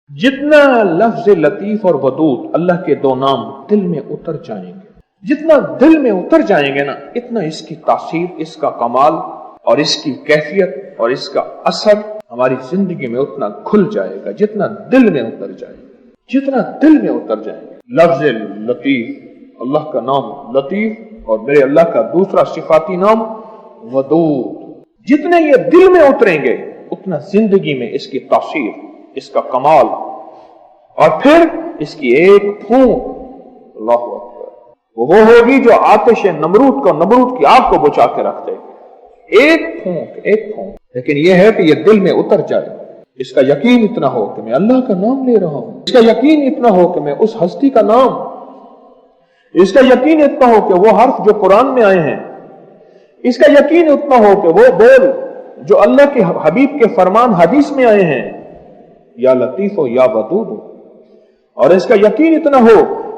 جتنا لفظ لطیف اور ودود اللہ کے دو نام دل میں اتر جائیں گے، جتنا دل میں اتر جائیں گے نا، اتنا اس کی تاثیر، اس کا کمال اور اس کی کیفیت اور اس کا اثر ہماری زندگی میں اتنا کھل جائے گا جتنا دل میں اتر جائے گا، جتنا دل میں اتر جائے گا۔ لفظ لطیف، اللہ کا نام لطیف اور میرے اللہ کا دوسرا صفاتی نام ودود، جتنے یہ دل میں اتریں گے اتنا زندگی میں اس کی تاثیر، اس کا کمال اور پھر اس کی ایک پھونک، اللہ اکبر، وہ ہوگی جو آتش نمرود کی آگ کو بجھا کے رکھ دے گی۔ ایک پھونک، لیکن یہ ہے کہ یہ دل میں اتر جائے، اس کا یقین اتنا ہو کہ میں اللہ کا نام لے رہا ہوں، اس کا یقین اتنا ہو کہ میں اس ہستی کا نام، اس کا یقین اتنا ہو کہ وہ حرف جو قرآن میں آئے ہیں، اس کا یقین اتنا ہو کہ وہ بول جو اللہ کے حبیب کے فرمان حدیث میں آئے ہیں، یا لطیف ہو یا ودود ہو، اور اس کا یقین اتنا ہو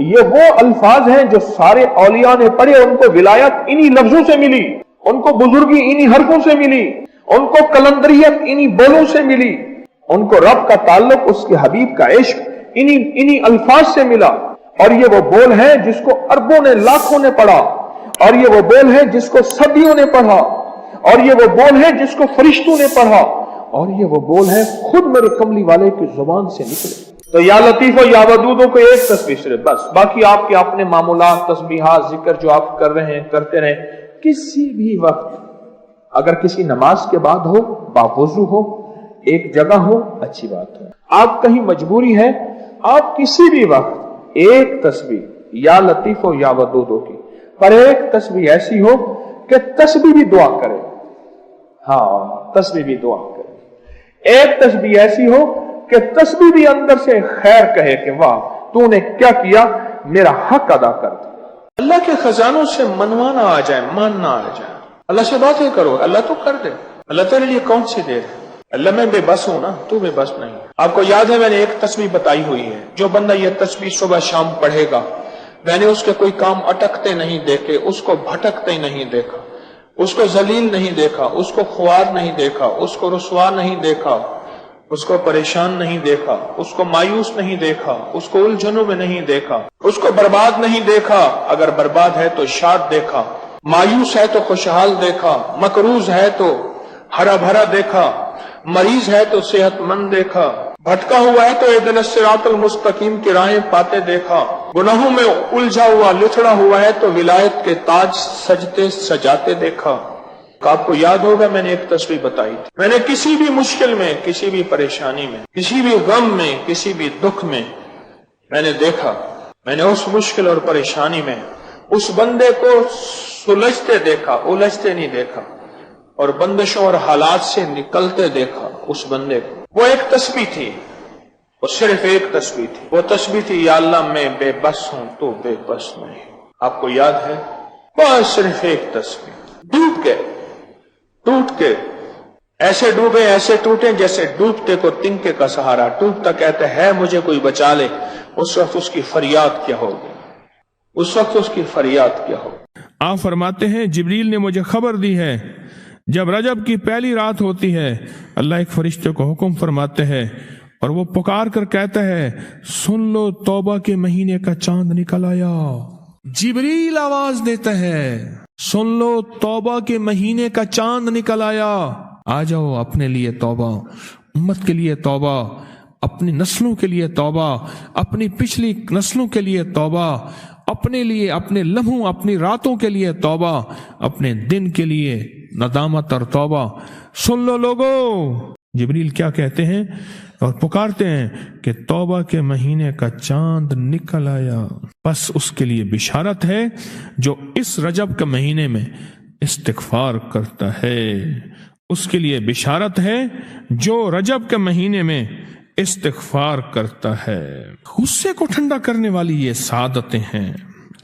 یہ وہ الفاظ ہیں جو سارے اولیاء نے پڑھے، ان کو ولایت انہی لفظوں سے ملی، ان کو بزرگی انہی حرفوں سے ملی، ان کو کلندریت انہی بولوں سے ملی، ان کو رب کا تعلق، اس کے حبیب کا عشق انہی الفاظ سے ملا، اور یہ وہ بول ہے جس کو اربوں نے، لاکھوں نے پڑھا، اور یہ وہ بول ہے جس کو صدیوں نے پڑھا، اور یہ وہ بول ہے جس کو فرشتوں نے پڑھا، اور یہ وہ بول ہے خود میرے کملی والے کی زبان سے نکلے۔ تو یا لطیف و یا ودودوں کو ایک تسبیح صرف، بس باقی آپ کے اپنے معمولات، تسبیحات، ذکر جو آپ کر رہے ہیں کرتے رہیں، کسی بھی وقت، اگر کسی نماز کے بعد ہو، باوضو ہو، ایک جگہ ہو، اچھی بات ہے، آپ کہیں مجبوری ہے، آپ کسی بھی وقت ایک تسبیح یا لطیف و یا ودودوں کی، پر ایک تسبیح ایسی ہو کہ تسبیح بھی دعا کرے، ہاں تسبیح بھی دعا کرے، ایک تسبیح ایسی ہو کہ تسبیح بھی اندر سے خیر کہے کہ واہ تو نے کیا کیا، میرا حق ادا کر دیا۔ اللہ کے خزانوں سے منوانا آ جائے، ماننا آ جائے، اللہ سے باتیں کرو، اللہ تو کر دے، اللہ تیرے لیے کون سی دیر ہے، اللہ میں بے بس ہوں نا، تو بے بس نہیں۔ آپ کو یاد ہے میں نے ایک تسبیح بتائی ہوئی ہے، جو بندہ یہ تسبیح صبح شام پڑھے گا، میں نے اس کے کوئی کام اٹکتے نہیں دیکھے، اس کو بھٹکتے نہیں دیکھا، اس کو ذلیل نہیں دیکھا، اس کو خوار نہیں دیکھا، اس کو رسوا نہیں دیکھا، اس کو پریشان نہیں دیکھا، اس کو مایوس نہیں دیکھا، اس کو الجھنوں میں نہیں دیکھا، اس کو برباد نہیں دیکھا، اگر برباد ہے تو شاد دیکھا، مایوس ہے تو خوشحال دیکھا، مقروض ہے تو ہرا بھرا دیکھا، مریض ہے تو صحت مند دیکھا، بھٹکا ہوا ہے تو اہدنا الصراط المستقیم کی راہیں پاتے دیکھا، گناہوں میں الجھا ہوا لتڑا ہوا ہے تو ولایت کے تاج سجتے سجاتے دیکھا۔ آپ کو یاد ہوگا میں نے ایک تسبیح بتائی تھی، میں نے کسی بھی مشکل میں، کسی بھی پریشانی میں، کسی بھی غم میں، کسی بھی دکھ میں، میں نے دیکھا، میں نے اس مشکل اور پریشانی میں اس بندے کو سلجھتے دیکھا، الجھتے نہیں دیکھا، اور بندشوں اور حالات سے نکلتے دیکھا اس بندے کو۔ وہ ایک تسبیح تھی، وہ صرف ایک تسبیح تھی، وہ تسبیح تھی یا اللہ میں بے بس ہوں تو بے بس نہیں۔ آپ کو یاد ہے، بس صرف ایک تسبیح، ڈوب کے ایسے ڈوبے، ایسے ٹوٹے جیسے ڈوبتے کو تنکے کا سہارا، ٹوٹتا کہتے ہے مجھے کوئی بچا لے، اس وقت اس کی فریاد کیا ہوگی، اس وقت اس کی فریاد کیا ہوگی۔ آپ فرماتے ہیں جبریل نے مجھے خبر دی ہے جب رجب کی پہلی رات ہوتی ہے اللہ ایک فرشتے کو حکم فرماتے ہیں اور وہ پکار کر کہتا ہے سن لو توبہ کے مہینے کا چاند نکل آیا۔ جبریل آواز دیتا ہے سن لو توبہ کے مہینے کا چاند نکل آیا، آ جاؤ اپنے لیے توبہ، امت کے لیے توبہ، اپنی نسلوں کے لیے توبہ، اپنی پچھلی نسلوں کے لیے توبہ، اپنے لیے، اپنے لمحوں، اپنی راتوں کے لیے توبہ، اپنے دن کے لیے ندامت اور توبہ۔ سن لو لوگو، جبریل کیا کہتے ہیں اور پکارتے ہیں کہ توبہ کے مہینے کا چاند نکل آیا۔ بس اس کے لیے بشارت ہے جو اس رجب کے مہینے میں استغفار کرتا ہے، اس کے لیے بشارت ہے جو رجب کے مہینے میں استغفار کرتا ہے۔ غصے کو ٹھنڈا کرنے والی یہ سعادتیں ہیں،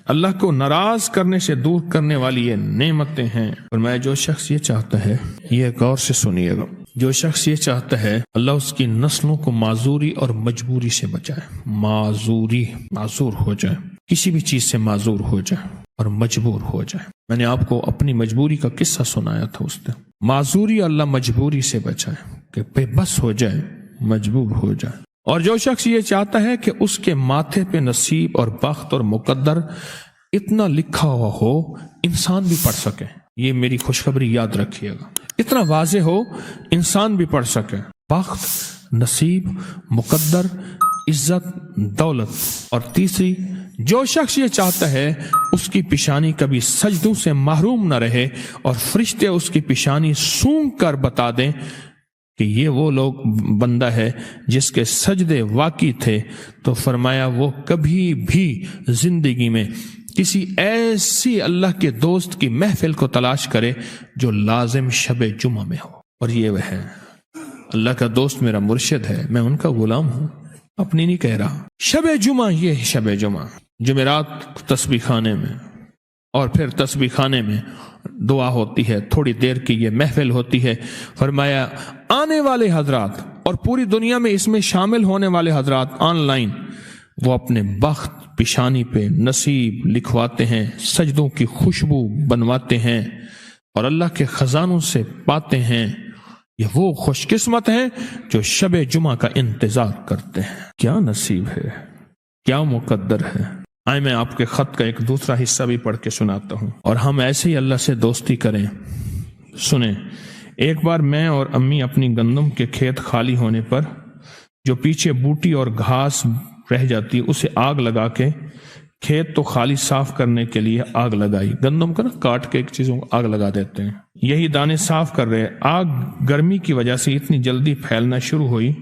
اللہ کو ناراض کرنے سے دور کرنے والی یہ نعمتیں ہیں۔ اور میں جو شخص یہ چاہتا ہے، یہ غور سے سنیے گا، جو شخص یہ چاہتا ہے اللہ اس کی نسلوں کو معذوری اور مجبوری سے بچائے، معذور ہو جائے، کسی بھی چیز سے معذور ہو جائے اور مجبور ہو جائے۔ میں نے آپ کو اپنی مجبوری کا قصہ سنایا تھا، اس نے معذوری اللہ مجبوری سے بچائے کہ بے بس ہو جائے، مجبور ہو جائے، اور جو شخص یہ چاہتا ہے کہ اس کے ماتھے پہ نصیب اور بخت اور مقدر اتنا لکھا ہوا ہو انسان بھی پڑھ سکے، یہ میری خوشخبری یاد رکھیے گا، اتنا واضح ہو انسان بھی پڑھ سکے، بخت، نصیب، مقدر، عزت، دولت۔ اور تیسری، جو شخص یہ چاہتا ہے اس کی پیشانی کبھی سجدوں سے محروم نہ رہے اور فرشتے اس کی پیشانی سونگ کر بتا دیں کہ یہ وہ لوگ بندہ ہے جس کے سجدے واقعی تھے، تو فرمایا وہ کبھی بھی زندگی میں کسی ایسی اللہ کے دوست کی محفل کو تلاش کرے جو لازم شب جمعہ میں ہو۔ اور یہ وہ ہے، اللہ کا دوست میرا مرشد ہے، میں ان کا غلام ہوں، اپنی نہیں کہہ رہا۔ شب جمعہ، یہ شب جمعہ، جمعرات تسبیح خانے میں، اور پھر تسبیح خانے میں دعا ہوتی ہے، تھوڑی دیر کی یہ محفل ہوتی ہے۔ فرمایا آنے والے حضرات اور پوری دنیا میں اس میں شامل ہونے والے حضرات آن لائن، وہ اپنے بخت پیشانی پہ نصیب لکھواتے ہیں، سجدوں کی خوشبو بنواتے ہیں اور اللہ کے خزانوں سے پاتے ہیں۔ یہ وہ خوش قسمت ہیں جو شب جمعہ کا انتظار کرتے ہیں۔ کیا نصیب ہے، کیا مقدر ہے۔ آئے میں آپ کے خط کا ایک دوسرا حصہ بھی پڑھ کے سناتا ہوں، اور ہم ایسے ہی اللہ سے دوستی کریں۔ سنیں، ایک بار میں اور امی اپنی گندم کے کھیت خالی ہونے پر جو پیچھے بوٹی اور گھاس رہ جاتی اسے آگ لگا کے، کھیت تو خالی صاف کرنے کے لیے آگ لگائی، گندم کا نا کاٹ کے ایک چیزوں کو آگ لگا دیتے ہیں، یہی دانے صاف کر رہے، آگ گرمی کی وجہ سے اتنی جلدی پھیلنا شروع ہوئی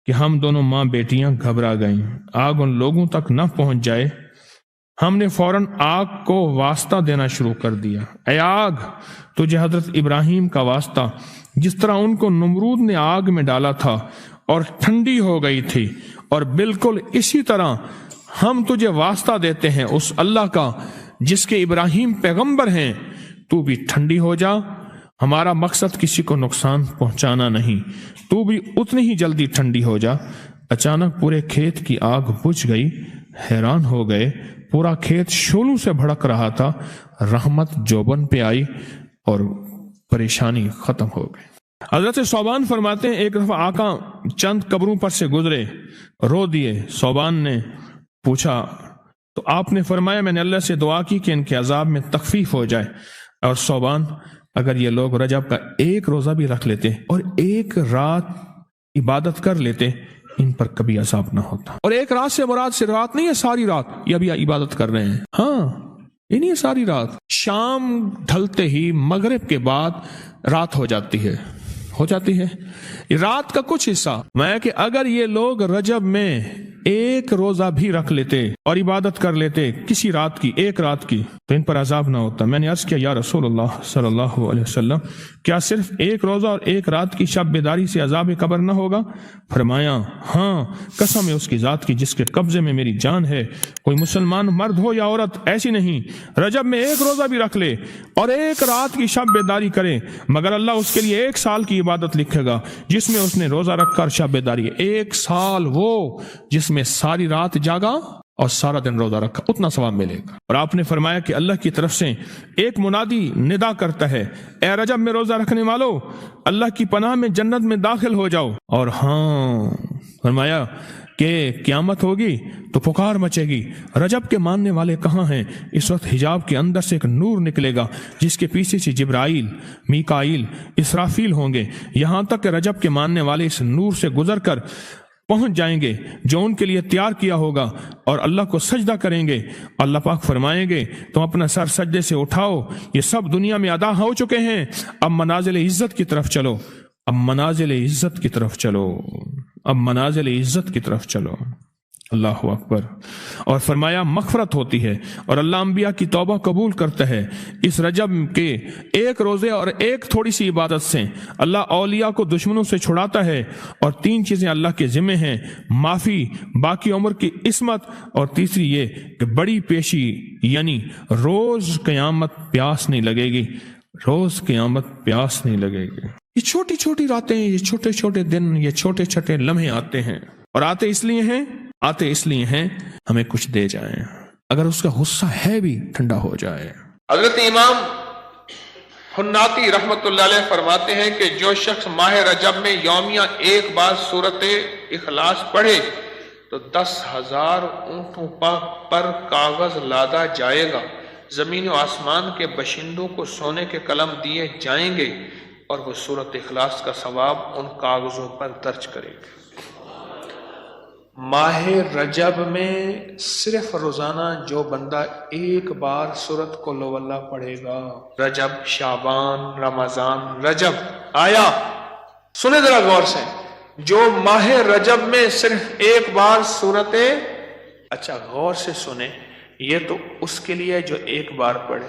کہ ہم دونوں ماں بیٹیاں گھبرا گئیں، آگ ان لوگوں تک نہ پہنچ جائے۔ ہم نے فوراً آگ کو واسطہ دینا شروع کر دیا، اے آگ تجھے حضرت ابراہیم کا واسطہ، جس طرح ان کو نمرود نے آگ میں ڈالا تھا اور ٹھنڈی ہو گئی تھی، اور بالکل اسی طرح ہم تجھے واسطہ دیتے ہیں اس اللہ کا جس کے ابراہیم پیغمبر ہیں، تو بھی ٹھنڈی ہو جا، ہمارا مقصد کسی کو نقصان پہنچانا نہیں، تو بھی اتنی ہی جلدی ٹھنڈی ہو جا۔ اچانک پورے کھیت کی آگ بجھ گئی، حیران ہو گئے، پورا کھیت شعلوں سے بھڑک رہا تھا، رحمت جوبن پہ آئی اور پریشانی ختم ہو گئی۔ حضرت صوبان فرماتے ہیں ایک دفعہ آقا چند قبروں پر سے گزرے، رو دیے۔ صوبان نے پوچھا تو آپ نے فرمایا میں نے اللہ سے دعا کی کہ ان کے عذاب میں تخفیف ہو جائے، اور صوبان اگر یہ لوگ رجب کا ایک روزہ بھی رکھ لیتے اور ایک رات عبادت کر لیتے ان پر کبھی عذاب نہ ہوتا۔ اور ایک رات سے مراد صرف رات نہیں ہے، ساری رات یہ ابھی عبادت کر رہے ہیں، ہاں یہ نہیں ہے ساری رات، شام ڈھلتے ہی مغرب کے بعد رات ہو جاتی ہے رات کا کچھ حصہ میں کہ اگر یہ لوگ رجب میں ایک روزہ بھی رکھ لیتے اور عبادت کر لیتے کسی رات کی، ایک رات کی، تو ان پر عذاب نہ ہوتا۔ میں نے عرض کیا یا رسول اللہ صلی اللہ علیہ وسلم، کیا صرف ایک روزہ اور ایک رات کی شب بیداری سے عذاب قبر نہ ہوگا؟ فرمایا ہاں، قسم ہے اس کی ذات کی جس کے قبضے میں میری جان ہے، کوئی مسلمان مرد ہو یا عورت ایسی نہیں رجب میں ایک روزہ بھی رکھ لے اور ایک رات کی شب بیداری کرے مگر اللہ اس کے لیے 1 سال کی عبادت لکھے گا جس میں اس نے روزہ رکھ کر شب بیداری، 1 سال وہ جس میں ساری رات جاگا اور سارا دن روزہ رکھا، اتنا ثواب ملے گا۔ اور آپ نے فرمایا کہ اللہ کی طرف سے ایک منادی ندا کرتا ہے، اے رجب میں روزہ رکھنے والو، اللہ کی پناہ میں جنت میں داخل ہو جاؤ۔ اور ہاں فرمایا کہ قیامت ہوگی تو پکار مچے گی، رجب کے ماننے والے کہاں ہیں؟ اس وقت حجاب کے اندر سے ایک نور نکلے گا جس کے پیچھے سے جبرائیل، میکائیل، اسرافیل ہوں گے، یہاں تک کہ رجب کے ماننے والے اس نور سے گزر کر پہنچ جائیں گے جو ان کے لیے تیار کیا ہوگا اور اللہ کو سجدہ کریں گے۔ اللہ پاک فرمائیں گے تم اپنا سر سجدے سے اٹھاؤ، یہ سب دنیا میں ادا ہو چکے ہیں، اب منازل عزت کی طرف چلو، اب منازل عزت کی طرف چلو، اب منازل عزت کی طرف چلو۔ اللہ اکبر۔ اور فرمایا مغفرت ہوتی ہے اور اللہ انبیاء کی توبہ قبول کرتا ہے۔ اس رجب کے ایک روزے اور ایک تھوڑی سی عبادت سے اللہ اولیاء کو دشمنوں سے چھڑاتا ہے، اور 3 چیزیں اللہ کے ذمہ ہیں، معافی، باقی عمر کی عصمت، اور تیسری یہ کہ بڑی پیشی، یعنی روز قیامت پیاس نہیں لگے گی، روز قیامت پیاس نہیں لگے گی۔ یہ چھوٹی چھوٹی راتیں، یہ چھوٹے چھوٹے دن، یہ چھوٹے چھوٹے لمحے آتے ہیں، اور آتے اس لیے ہیں ہمیں کچھ دے جائیں، اگر اس کا غصہ ہے بھی ٹھنڈا ہو جائے۔ حضرت امام حناتی رحمت اللہ علیہ فرماتے ہیں کہ جو شخص ماہ رجب میں یومیہ ایک بار سورت اخلاص پڑھے تو 10,000 اونٹوں پر کاغذ لادا جائے گا، زمین و آسمان کے باشندوں کو سونے کے قلم دیے جائیں گے اور وہ سورۃ اخلاص کا ثواب ان کاغذوں پر درج کرے گا۔ ماہ رجب میں صرف روزانہ جو بندہ ایک بار سورۃ قل ہو اللہ پڑھے گا، رجب، شعبان، رمضان، رجب آیا، سنیں ذرا غور سے، جو ماہ رجب میں صرف ایک بار سورت، اچھا غور سے سنیں، یہ تو اس کے لیے جو ایک بار پڑھے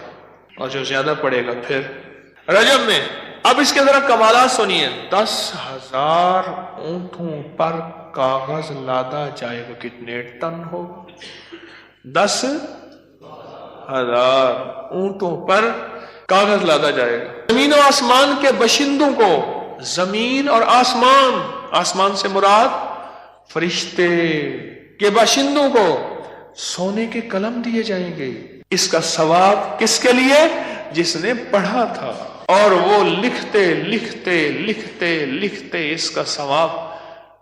اور جو زیادہ پڑھے گا پھر رجب میں۔ اب اس کے ذرا کمالات سنیے، 10,000 اونٹوں پر کاغذ لادا جائے گا، کتنے ٹن ہو؟ 10,000 اونٹوں پر کاغذ لادا جائے گا۔ زمین و آسمان کے باشندوں کو، زمین اور آسمان، آسمان سے مراد فرشتے کے باشندوں کو سونے کے قلم دیے جائیں گے۔ اس کا ثواب کس کے لیے؟ جس نے پڑھا تھا، اور وہ لکھتے لکھتے لکھتے لکھتے اس کا ثواب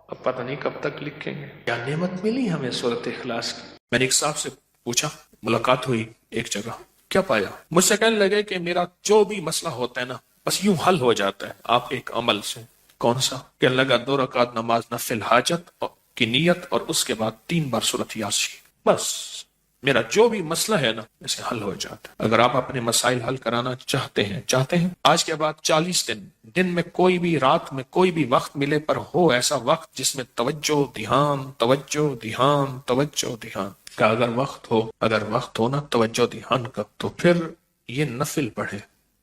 اب پتہ نہیں کب تک لکھیں گے۔ کیا نعمت ملی ہمیں سورۃ اخلاص کی۔ میں نے ایک صاحب سے پوچھا، ملاقات ہوئی ایک جگہ، کیا پایا؟ مجھ سے کہنے لگے کہ میرا جو بھی مسئلہ ہوتا ہے نا بس یوں حل ہو جاتا ہے آپ ایک عمل سے۔ کون سا؟ کہنے لگا 2 رکعت نماز نفل حاجت کی نیت اور اس کے بعد 3 بار سورۃ یاسین، بس میرا جو بھی مسئلہ ہے نا اسے حل ہو جاتا ہے۔ اگر آپ اپنے مسائل حل کرانا چاہتے ہیں آج کے بعد 40 دن میں کوئی بھی رات میں کوئی بھی وقت ملے، پر ہو ایسا وقت جس میں توجہ دھیان توجہ دھیان توجہ دھیان کا اگر وقت ہو نا توجہ دھیان کا، تو پھر یہ نفل پڑھے،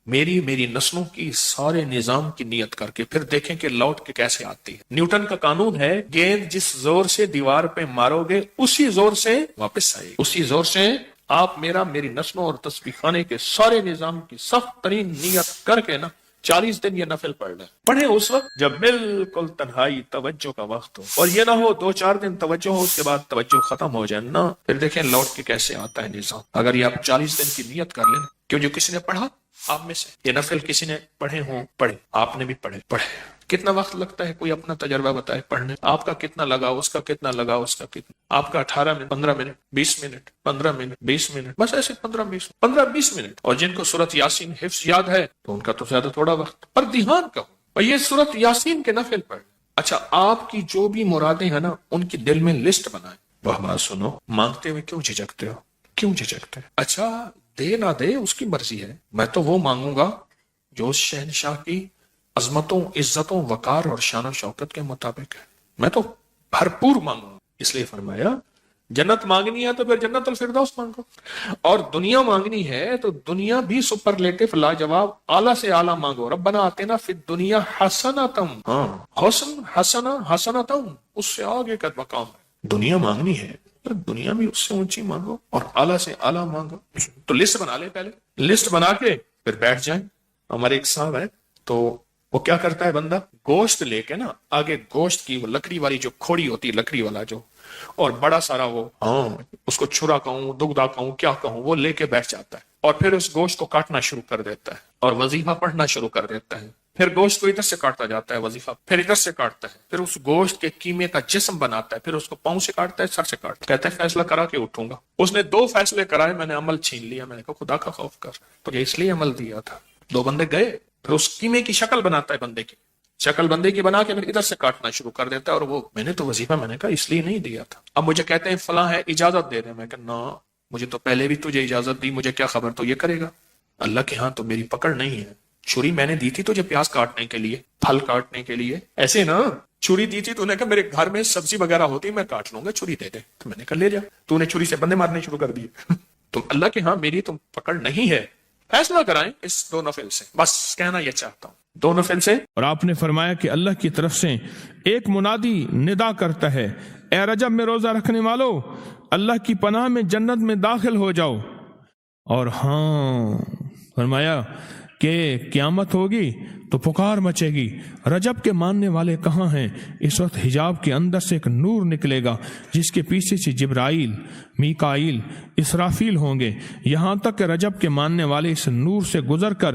میری نسلوں کی سارے نظام کی نیت کر کے، پھر دیکھیں کہ لوٹ کے کیسے آتی ہے۔ نیوٹن کا قانون ہے، گیند جس زور سے دیوار پہ مارو گے اسی زور سے واپس آئے، اسی زور سے آپ میری نسلوں اور تسبیح خانے کے سارے نظام کی سخت ترین نیت کر کے نا 40 دن یہ نفل پڑھ لیں، پڑھیں اس وقت جب بالکل تنہائی توجہ کا وقت ہو، اور یہ نہ ہو 2-4 دن توجہ ہو اس کے بعد توجہ ختم ہو جائے نا، پھر دیکھیں لوٹ کے کیسے آتا ہے نظام۔ اگر یہ آپ 40 دن کی نیت کر لیں، کیوں جو کسی نے پڑھا آپ میں سے یہ نفل کسی نے پڑھے ہوں، پڑھے، آپ نے بھی پڑھے۔ کتنا وقت لگتا ہے؟ کوئی اپنا تجربہ بتائے پڑھنے، آپ کا کتنا لگا، اس کا کتنا لگا، اس کا کتنا، آپ کا 18 minute, 15 minute, 20 minute, 15 minute, 20 minute, بس ایسے 15-20 منٹ۔ اور جن کو سورۃ یاسین حفظ یاد ہے تو ان کا تو زیادہ تھوڑا وقت، پر دھیان کا ہو، اور یہ سورۃ یاسین کے نفل پڑھ۔ اچھا، آپ کی جو بھی مرادیں ہیں نا ان کی دل میں لسٹ بنائیں۔ وہ بات سنو، مانگتے ہوئے کیوں جھجکتے ہو؟ کیوں جھجکتے ہیں؟ اچھا دے نہ دے اس کی مرضی ہے، میں تو وہ مانگوں گا جو اس شہنشاہ کی عظمتوں، عزتوں، وقار اور شان و شوکت کے مطابق ہے، میں تو بھرپور مانگوں گا۔ اس لیے فرمایا جنت مانگنی ہے تو پھر جنت الفردوس مانگو، اور دنیا مانگنی ہے تو دنیا بھی سپرلیٹو لاجواب اعلیٰ سے اعلیٰ مانگو۔ ربنا آتنا فی الدنیا حسنۃ، حسن حسنہ حسنۃ، اس سے آگے کا مقام ہے۔ دنیا مانگنی ہے دنیا بھی اس سے اونچی مانگو اور اعلیٰ سے اعلیٰ مانگو۔ تو لسٹ بنا لے، پہلے لسٹ بنا کے پھر بیٹھ جائیں۔ ہمارے ایک صاحب ہے تو وہ کیا کرتا ہے، بندہ گوشت لے کے نا آگے گوشت کی وہ لکڑی والی جو کھوڑی ہوتی ہے، لکڑی والا جو، اور بڑا سارا وہ اس کو چھرا کہوں دگدا کہوں کیا کہوں، وہ لے کے بیٹھ جاتا ہے اور پھر اس گوشت کو کاٹنا شروع کر دیتا ہے اور وظیفہ پڑھنا شروع کر دیتا ہے۔ پھر گوشت کو ادھر سے کاٹتا جاتا ہے وظیفہ، پھر ادھر سے کاٹتا ہے، پھر اس گوشت کے قیمے کا جسم بناتا ہے، پھر اس کو پاؤں سے کاٹتا ہے، سر سے کاٹتا ہے، کہتا ہے فیصلہ کرا کے اٹھوں گا۔ اس نے 2 فیصلے کرائے، میں نے عمل چھین لیا، میں نے کہا خدا کا خوف کر، تو یہ اس لیے عمل دیا تھا۔ 2 بندے گئے، پھر اس قیمے کی شکل بناتا ہے، بندے کی شکل بندے کی بنا کے پھر ادھر سے کاٹنا شروع کر دیتا ہے، اور وہ میں نے تو وظیفہ میں نے کہا اس لیے نہیں دیا تھا، اب مجھے کہتے ہیں فلاں ہے اجازت دے دیں، میں کہا نا مجھے تو پہلے بھی تجھے اجازت دی، مجھے کیا خبر تو یہ کرے گا، اللہ کے ہاں تو میری پکڑ نہیں ہے۔ چھری میں نے دی تھی تجھے پیاز کاٹنے کے لیے، پھل کاٹنے کے لیے، ایسے نا چھری دی تھی، تو نے کہا میرے گھر میں سبزی وغیرہ ہوتی میں کاٹ لوں گا، چھری دے دے، تو میں نے کہا لے جا، تو نے چھری سے بندے مارنے شروع کر دیے۔ تو اللہ کے ہاں میری تو پکڑ نہیں ہے۔ فیصلہ کرائیں اس 2 نفل سے، بس کہنا یہ چاہتا ہوں 2 نفل سے۔ اور آپ نے فرمایا کہ اللہ کی طرف سے ایک منادی ندا کرتا ہے، اے رجب میں روزہ رکھنے والو، اللہ کی پناہ میں جنت میں داخل ہو جاؤ۔ اور ہاں فرمایا کہ قیامت ہوگی تو پکار مچے گی، رجب کے ماننے والے کہاں ہیں؟ اس وقت حجاب کے اندر سے ایک نور نکلے گا جس کے پیچھے سے جبرائیل، میکائیل، اسرافیل ہوں گے، یہاں تک کہ رجب کے ماننے والے اس نور سے گزر کر